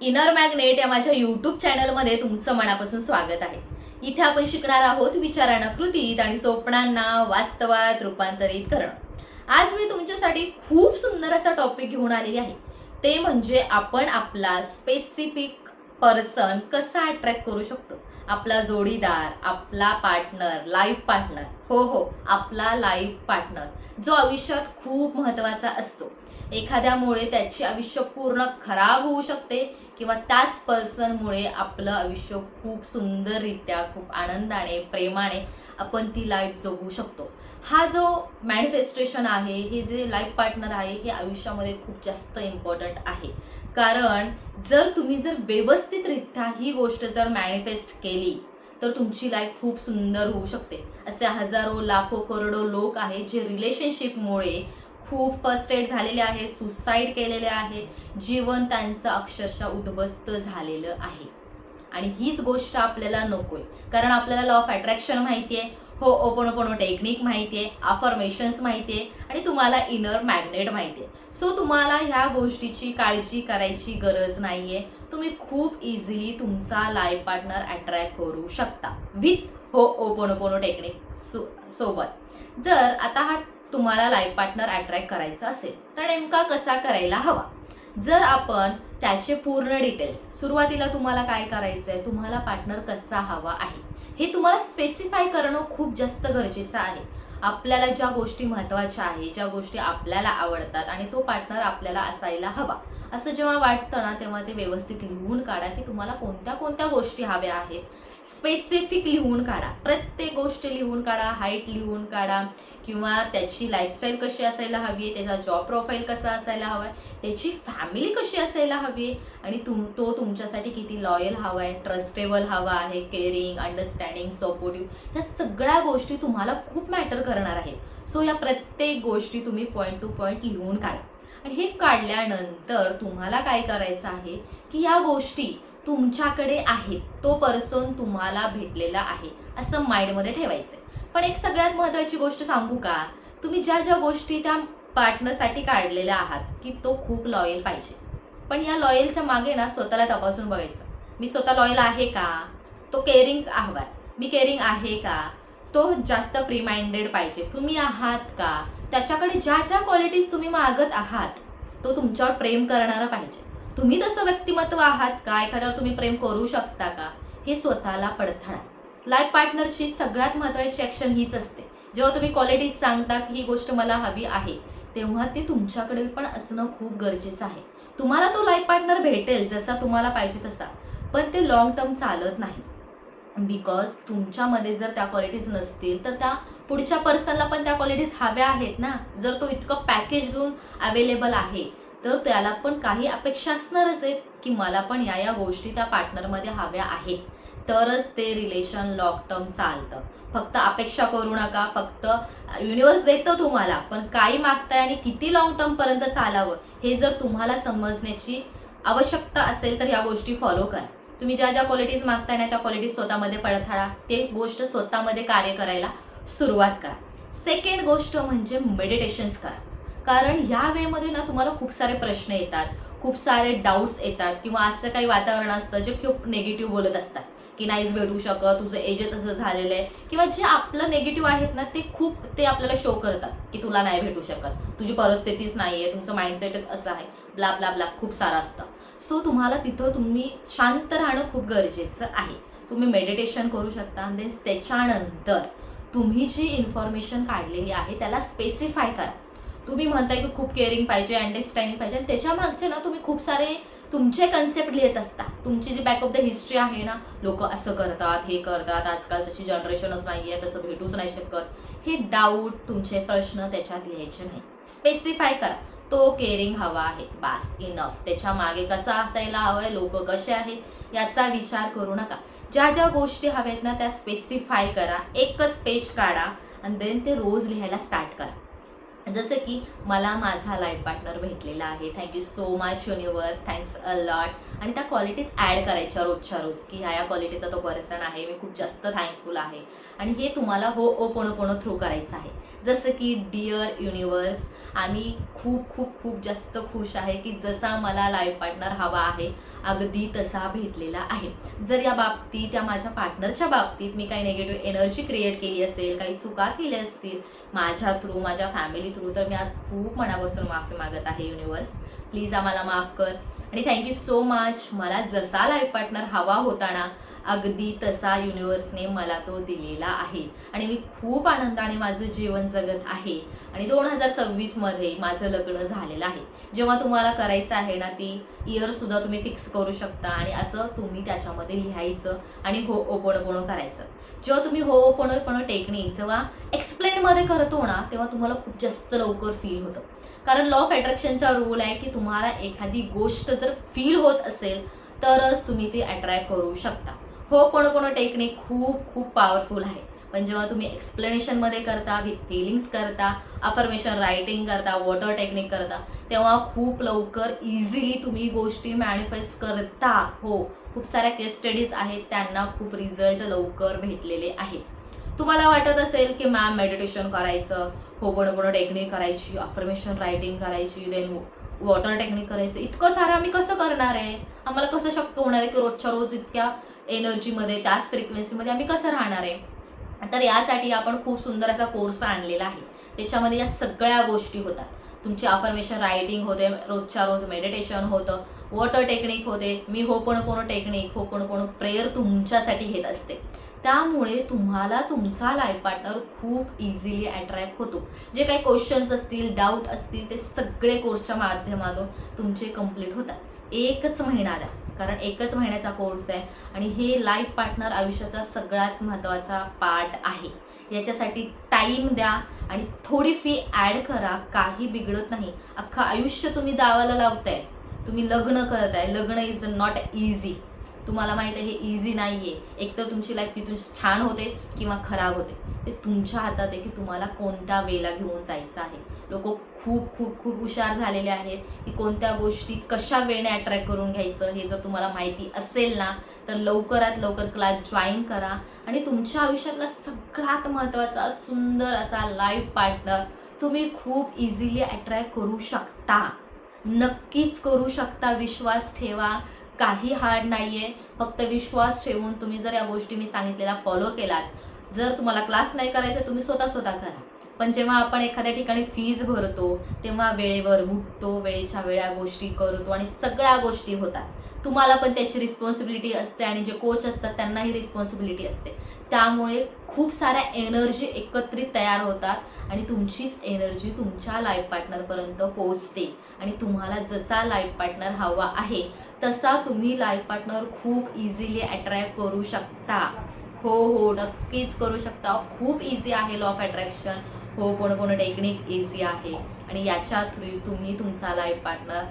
Inner magnet या माझ्या YouTube चॅनलमध्ये तुमचं मनापासून स्वागत आहे। इथे आपण शिकणार आहोत विचारांना कृतीत आणि स्वप्नांना वास्तवात रूपांतरित करणं। आज मी तुमच्यासाठी खूप सुंदर असा टॉपिक घेऊन आलेली आहे, ते म्हणजे आपण आपला स्पेसिफिक पर्सन कसा अट्रॅक्ट करू शकतो। आपला जोडीदार, आपला पार्टनर, लाईफ पार्टनर, हो आपला लाईफ पार्टनर जो आयुष्यात खूप महत्त्वाचा असतो। एखाद्यामुळे त्याचे आयुष्य पूर्ण खराब होऊ शकते किंवा त्याच पर्सनमुळे आपलं आयुष्य खूप सुंदररित्या, खूप आनंदाने, प्रेमाने आपण ती लाईफ जगू शकतो। हा जो मॅनिफेस्टेशन आहे, हे जे लाईफ पार्टनर आहे, हे आयुष्यामध्ये खूप जास्त इम्पॉर्टंट आहे। कारण जर तुम्ही व्यवस्थितरित्या ही गोष्ट जर मॅनिफेस्ट केली तर तुमची लाईफ खूप सुंदर होऊ शकते। असे हजारो, लाखो, करोडो लोक आहेत जे रिलेशनशिपमुळे खूप फर्स्टेड झालेले आहेत, सुसाईड केलेले आहेत, जीवन त्यांचं अक्षरशः उद्ध्वस्त झालेलं आहे। आणि हीच गोष्ट आपल्याला नकोय, कारण आपल्याला लॉ ऑफ अट्रॅक्शन माहिती आहे, ओपोनोपोनो टेक्निक माहिती आहे, अफर्मेशन्स माहिती आहे आणि तुम्हाला इनर मॅग्नेट माहिती आहे। सो तुम्हाला ह्या गोष्टीची काळजी करायची गरज नाहीये। तुम्ही खूप इझिली तुमचा लाईफ पार्टनर अट्रॅक्ट करू शकता विथ ओपोनोपोनो टेक्निक सोबत। जर आता हा तुम्हाला लाईफ पार्टनर अट्रॅक्ट करायचा असेल तर नेमका कसा करायला हवा, जर आपण त्याचे पूर्ण डिटेल्स, सुरुवातीला तुम्हाला काय करायचंय, तुम्हाला पार्टनर कसा हवा आहे हे तुम्हाला स्पेसिफाय करणं खूप जास्त गरजेचं आहे। आपल्याला ज्या गोष्टी महत्त्वाच्या आहेत, ज्या गोष्टी आपल्याला आवडतात आणि तो पार्टनर आपल्याला असायला हवा असं जेव्हा वाटतं ना, तेव्हा ते व्यवस्थित लिहून काढा की तुम्हाला कोणत्या कोणत्या गोष्टी हव्या आहेत। स्पेसिफिक लिहून काढा, प्रत्येक गोष्ट लिहून काढा, हाईट लिहून काढा किंवा त्याची लाईफस्टाईल कशी असायला हवी आहे, त्याचा जॉब प्रोफाईल कसा असायला हवा आहे, त्याची फॅमिली कशी असायला हवी आहे आणि तो तुमच्यासाठी किती लॉयल हवा आहे, ट्रस्टेबल हवा आहे, केअरिंग, अंडरस्टँडिंग, सपोर्टिव्ह, ह्या सगळ्या गोष्टी तुम्हाला खूप मॅटर करणार आहेत। सो या प्रत्येक गोष्टी तुम्ही पॉईंट टू पॉईंट लिहून काढा आणि हे काढल्यानंतर तुम्हाला काय करायचं आहे की या गोष्टी तुमच्याकडे आहेत, तो पर्सन तुम्हाला भेटलेला आहे असं माइंडमध्ये ठेवायचंय। पण एक सगळ्यात महत्त्वाची गोष्ट सांगू का, तुम्ही ज्या ज्या गोष्टी त्या पार्टनरसाठी काढलेल्या आहात की तो खूप लॉयल पाहिजे, पण या लॉयलच्या मागे ना स्वतःला तपासून बघायचं, मी स्वतः लॉयल आहे का, तो केअरिंग हवाय, मी केअरिंग आहे का, तो जास्त फ्री माइंडेड पाहिजे, तुम्ही आहात का, त्याच्याकडे ज्या ज्या क्वालिटीज तुम्ही मागत आहात तो तुमच्यावर प्रेम करणारा पाहिजे, तुम्ही तसं व्यक्तिमत्व आहात का, एखाद्यावर तुम्ही प्रेम करू शकता का, हे स्वतःला पडताळा। लाईफ पार्टनरची सगळ्यात महत्त्वाची ऍक्शन हीच असते, जेव्हा तुम्ही क्वालिटीज सांगता की ही गोष्ट मला हवी आहे, तेव्हा ते तुमच्याकडे पण असणं खूप गरजेचं आहे। तुम्हाला तो लाईफ पार्टनर भेटेल जसा तुम्हाला पाहिजे तसा, पण ते लॉंग टर्म चालत नाही, बिकॉज तुमच्यामध्ये जर त्या क्वालिटीज नसतील तर त्या पुढच्या पर्सनला पण त्या क्वालिटीज हव्या आहेत ना। जर तो इतकं पॅकेज घेऊन अवेलेबल आहे तर त्याला पण काही अपेक्षा असणारच आहेत की मला पण या गोष्टी त्या पार्टनरमध्ये हव्या आहेत, तरच ते रिलेशन लॉंग टर्म चालतं। फक्त अपेक्षा करू नका, फक्त युनिवर्स देतं तुम्हाला, पण काही मागताय आणि किती लॉंग टर्म पर्यंत चालावं हे जर तुम्हाला समजण्याची आवश्यकता असेल तर या गोष्टी फॉलो करा। तुम्ही ज्या ज्या क्वालिटीज मागताय ना त्या क्वालिटीज स्वतःमध्ये पडताळा, ते गोष्ट स्वतःमध्ये कार्य करायला सुरुवात करा। सेकंड गोष्ट म्हणजे मेडिटेशन्स करा, कारण ह्या वेळेमध्ये ना तुम्हाला खूप सारे प्रश्न येतात, खूप सारे डाऊट्स येतात किंवा असं काही वातावरण असतं जे खूप निगेटिव्ह बोलत असतात की नाहीच भेटू शकत, तुझं एजेस असं झालेलं आहे, किंवा जे आपलं निगेटिव्ह आहेत ना ते आपल्याला शो करतात की तुला नाही भेटू शकत, तुझी परिस्थितीच नाहीये, तुमचं माइंडसेटच असं आहे, ब्ला ब्ला ब्ला, खूप सारं असतं। सो तुम्हाला तिथं तुम्ही शांत राहणं खूप गरजेचं आहे। तुम्ही मेडिटेशन करू शकता आणि त्याच्यानंतर तुम्ही जी इन्फॉर्मेशन काढलेली आहे त्याला स्पेसिफाय करा। तुम्ही म्हणताय की खूप केअरिंग पाहिजे, अंडरस्टँडिंग पाहिजे, आणि त्याच्या मागचे ना तुम्ही खूप सारे तुमचे कन्सेप्ट लिहित असता, तुमची जी बॅक ऑफ द हिस्ट्री आहे ना, लोक असं करतात, हे करतात, आजकाल तशी जनरेशनच नाहीये, तसं भेटूच नाही शकत, हे डाऊट, तुमचे प्रश्न त्याच्यात लिहायचे नाही। स्पेसिफाय करा, तो केअरिंग हवा आहे, बास, इनफ। त्याच्या मागे कसा असायला हवंय, लोक कसे आहेत याचा विचार करू नका। ज्या ज्या गोष्टी हव्यात ना त्या स्पेसिफाय करा, एकच पेज काढा आणि देन ते रोज लिहायला स्टार्ट करा। जसं की मला माझा लाईफ पार्टनर भेटलेला आहे, thank you so much universe, thanks a lot, आणि त्या क्वालिटीज ॲड करायच्या रोजच्या रोज, की ह्या क्वालिटीचा तो पर्सन आहे, मी खूप जास्त थँकफुल आहे. आणि हे तुम्हाला होओपोनोपोनो थ्रू करायचं आहे. जसं की डिअर युनिवर्स, आम्ही खूप खूप खूप जास्त खुश आहे की जसा मला लाईफ पार्टनर हवा आहे अगदी तसा भेटलेला आहे. जर या बाबतीत, या माझ्या पार्टनरच्या बाबतीत मी काही निगेटिव्ह एनर्जी क्रिएट केली असेल, काही चुका केल्या असतील माझ्या थ्रू, माझ्या फॅमिली थ्रू, तर मी आज खूप मनापासून माफी मागत आहे. युनिवर्स, प्लीज आम्हाला माफ कर. आणि थँक्यू सो मच. मला जसा लाईफ पार्टनर हवा होता ना अगदी तसा युनिवर्सने मला तो दिलेला आहे. आणि मी खूप आनंदाने माझं जीवन जगत आहे. आणि 2026 मध्ये माझं लग्न झालेलं आहे. जेव्हा तुम्हाला करायचं आहे ना ती इयर सुद्धा तुम्ही फिक्स करू शकता आणि असं तुम्ही त्याच्यामध्ये लिहायचं आणि होओपोनोपोनो करायचं. जेव्हा तुम्ही होओपोनोपोनो टेक्निक जेव्हा एक्सप्लेन मध्ये करतो ना तेव्हा तुम्हाला खूप जास्त लवकर फील होतं. कारण लॉ ऑफ अट्रॅक्शनचा रूल आहे की तुम्हाला एखादी गोष्ट जर फील होत असेल तरच तुम्ही ती अट्रॅक्ट करू शकता. होओपोनोपोनो टेक्निक खूप खूप पॉवरफुल आहे. पण जेव्हा तुम्ही एक्सप्लेनेशनमध्ये करता, विथ फिलिंग्स करता, अफर्मेशन रायटिंग करता, वॉटर टेक्निक करता, तेव्हा खूप लवकर इझिली तुम्ही गोष्टी मॅनिफेस्ट करता. हो, खूप साऱ्या केस स्टडीज आहेत, त्यांना खूप रिझल्ट लवकर भेटलेले आहेत. तुम्हाला वाटत असेल की मॅम मेडिटेशन करायचं, होओपोनोपोनो टेक्निक करायची, अफर्मेशन रायटिंग करायची, देन वॉटर टेक्निक करायचं, इतकं सारं आम्ही कसं करणार आहे, आम्हाला कसं शक्य होणार आहे की रोजच्या रोज इतक्या एनर्जीमध्ये, त्याच फ्रिक्वेन्सीमध्ये आम्ही कसं राहणार आहे. तर यासाठी आपण खूप सुंदर असा कोर्स आणलेला आहे. त्याच्यामध्ये या सगळ्या गोष्टी होतात. तुमची अफर्मेशन रायटिंग होते, रोजच्या रोज मेडिटेशन होतं, वॉटर टेक्निक होते, मी होओपोनोपोनो टेक्निक, होओपोनोपोनो प्रेयर तुमच्यासाठी घेत असते. त्यामुळे तुम्हाला तुमचा लाईफ पार्टनर खूप इझिली अट्रॅक्ट होतो. जे काही क्वेश्चन्स असतील, डाऊट असतील, ते सगळे कोर्सच्या माध्यमातून तुमचे कंप्लीट होतात. एकच महिना द्या, कारण एकच महिन्याचा कोर्स आहे आणि हे लाईफ पार्टनर आयुष्याचा सगळ्यात महत्त्वाचा पार्ट आहे. याच्यासाठी टाईम द्या आणि थोडी फी ॲड करा, काही बिघडत नाही. अख्खं आयुष्य तुम्ही दावाला लावताय, तुम्ही लग्न करताय. लग्न इज नॉट इझी. तुम्हाला माहिती आहे हे इझी नाही आहे. एकतर तुमची लाईफ तिथून छान होते किंवा खराब होते. ते तुमच्या हातात आहे की तुम्हाला कोणत्या वेला घेऊन जायचं आहे. लोक खूप खूप खूप हुशार झालेले आहेत की कोणत्या गोष्टी कशा वेळेने अट्रॅक्ट करून घ्यायचं. हे जर तुम्हाला माहिती असेल ना तर लवकरात लवकर क्लास जॉईन करा आणि तुमच्या आयुष्यातला सगळ्यात महत्त्वाचा सुंदर असा लाईफ पार्टनर तुम्ही खूप इझिली अट्रॅक्ट करू शकता. नक्कीच करू शकता. विश्वास ठेवा. काही हार्ड नाहीये. फक्त विश्वास ठेवून तुम्ही जर या गोष्टी मी सांगितलेल्या फॉलो केलात, जर तुम्हाला क्लास नाही करायचा तुम्ही स्वतः करा. पण जेव्हा आपण एखाद्या ठिकाणी फीज भरतो तेव्हा वेळेवर उठतो, वेळेच्या वेळा गोष्टी करतो आणि सगळ्या गोष्टी होतात. तुम्हाला पण त्याची रिस्पॉन्सिबिलिटी असते आणि जे कोच असतात त्यांनाही रिस्पॉन्सिबिलिटी असते. त्यामुळे खूप साऱ्या एनर्जी एकत्रित तयार होतात आणि तुमचीच एनर्जी तुमच्या लाईफ पार्टनरपर्यंत पोहोचते आणि तुम्हाला जसा लाईफ पार्टनर हवा आहे तसा तुम्ही लाईफ पार्टनर खूप इझिली अट्रॅक्ट करू शकता. हो, नक्कीच करू शकता. खूप इझी आहे लॉ ऑफ अट्रॅक्शन. होओपोनोपोनो टेक्निक इझी आहे आणि याच्या थ्रू तुम्ही तुमचा लाईफ पार्टनर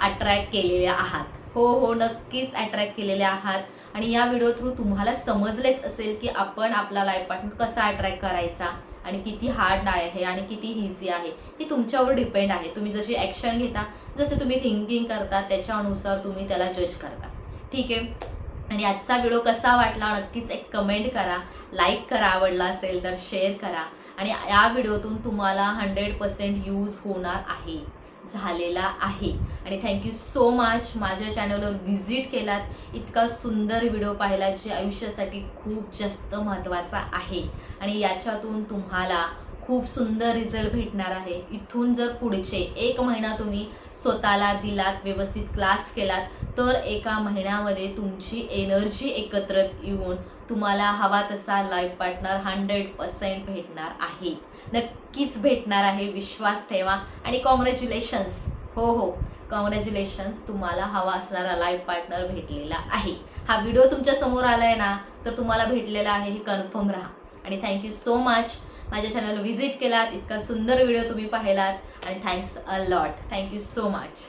अट्रॅक्ट केलेले आहात. हो, नक्कीच अट्रॅक्ट केलेले आहात. आणि या व्हिडिओ थ्रू तुम्हाला समजलेच असेल की आपण आपला लाईफ पार्टनर कसा अट्रॅक्ट करायचा आणि किती हार्ड आहे आणि किती इझी आहे. हे तुमच्यावर डिपेंड आहे. तुम्ही जशी ॲक्शन घेता, जसे तुम्ही थिंकिंग करता, त्याच्यानुसार तुम्ही त्याला जज करता. ठीक आहे. आणि आजचा व्हिडिओ कसा वाटला नक्कीच एक कमेंट करा, लाईक करा, आवडला असेल तर शेअर करा. आणि या व्हिडिओतून तुम्हाला 100% यूज होणार आहे, झालेला आहे. आणि थँक्यू सो मच माझ्या चॅनलवर व्हिजिट केलात, इतका सुंदर व्हिडिओ पाहिला जे आयुष्यासाठी खूप जास्त महत्त्वाचा आहे आणि याच्यातून तुम्हाला खूप सुंदर रिझल्ट भेटणार आहे. इथून जर पुढचे 1 महिना तुम्ही स्वतःला दिलात, व्यवस्थित क्लास केलात तर 1 महिन्यामध्ये तुमची एनर्जी एकत्रित येऊन तुम्हाला हवा तसा लाईफ पार्टनर 100% भेटणार आहे. नक्कीच भेटणार आहे. विश्वास ठेवा आणि कॉंग्रॅच्युलेशन्स. हो, कॉंग्रॅच्युलेशन्स, तुम्हाला हवा असणारा लाईफ पार्टनर भेटलेला आहे. हा व्हिडिओ तुमच्या समोर आलाय ना तर तुम्हाला भेटलेला आहे हे कन्फर्म राहा. आणि थँक्यू सो मच माझ्या चॅनलला व्हिजिट केलात, इतका सुंदर व्हिडिओ तुम्ही पाहिलात आणि thanks a lot. Thank you so much.